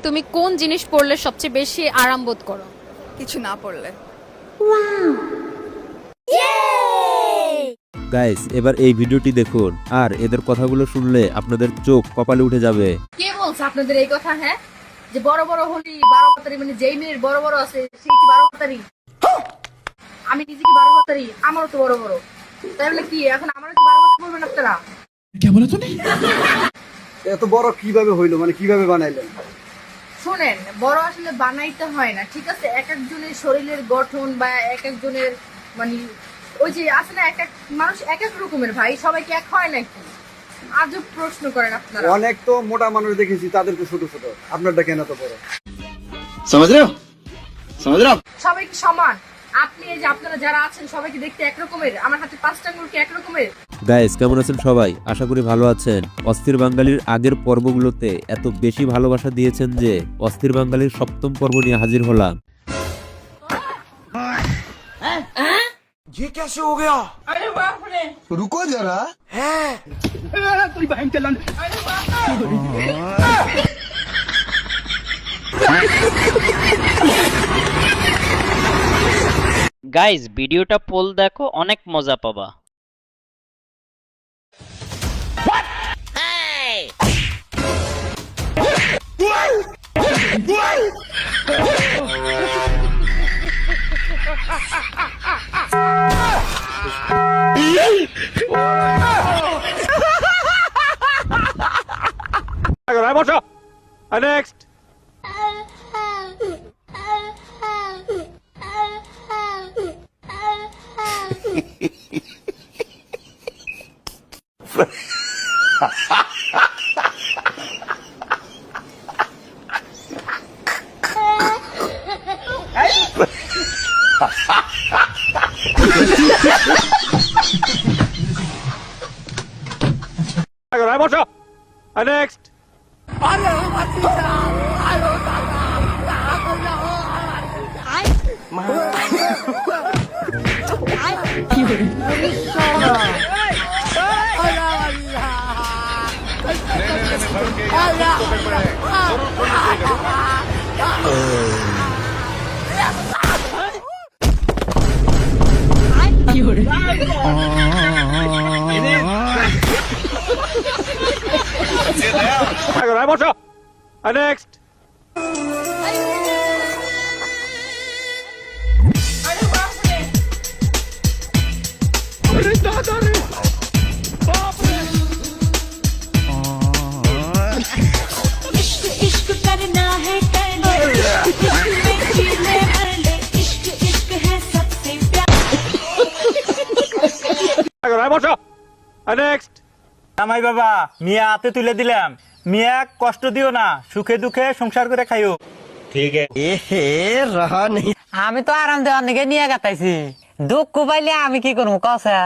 তুমি কোন জিনিস পরলে সবচেয়ে বেশি আরাম বোধ করো? কিছু না পড়লে। গাইস এবার এই ভিডিওটি দেখুন আর এদের কথাগুলো শুনলে আপনাদের চোখ কপালে উঠে যাবে। কে বলছে আপনাদের এই কথা? হ্যাঁ, যে বড় বড় হলি 12 তারিখ মানে যেই মেয়ের বড় বড় আছে সেই কি 12 তারিখ? আমি নিজে কি 12 তারিখ? আমারও তো বড় বড়। তাহলে কি এখন আমারও কি 12 বলবেন আপনারা? क्या बोला तूने? এত বড় কিভাবে হইলো, মানে কিভাবে বানাইলেন? শোনেন, বড় আসলে বানাইতে হয় না, ঠিক আছে? এক একজনের শরীরের গঠন বা এক একজনের মানে ওই যে আছে না, এক এক মানুষ এক এক রকমের ভাই, সবাই কি এক হয় নাকি? আজব প্রশ্ন করেন আপনারা। অনেক তো মোটা মানুষ দেখেছি, তাদের তো ছোট ছোট, আপনারটা কেন এত বড়? समझ रहे हो? समझ रहे हो? সবাই কি সমান? আপনি এই যে আপনারা যারা আছেন সবাই কি দেখতে এক রকমের? আমার হাতে 5টা আঙ্গুল কি এক রকমের? গাইস কেমন আছেন সবাই? আশা করি ভালো আছেন। অস্থির বাঙালির আগের পর্বগুলোতে এত বেশি ভালোবাসা দিয়েছেন যে অস্থির বাঙালির 7ম পর্ব নিয়ে হাজির হলাম। ये कैसे हो गया? আরে বাপ রে, रुको जरा। तेरी बहन के लन গাইজ ভিডিওটা পোল দেখো, অনেক মজা পাবা। নেক্সট নেক্সট নেক্সট আরে বাপ রে, इश्क इश्क करना है कर ले, इश्क में जीने भर ले, इश्क इश्क है सबसे নেক্সট জামাই বাবা, মিয়া হাতে তুলে দিলাম। মিয়া কষ্ট দিও না, সুখে দুঃখে সংসার করে খাইও। ঠিক আছে। আমি তো আরাম দেওয়ার নিকে নিয়ে গাতাইছি, দুঃখ পাইলে আমি কি করবো কসা?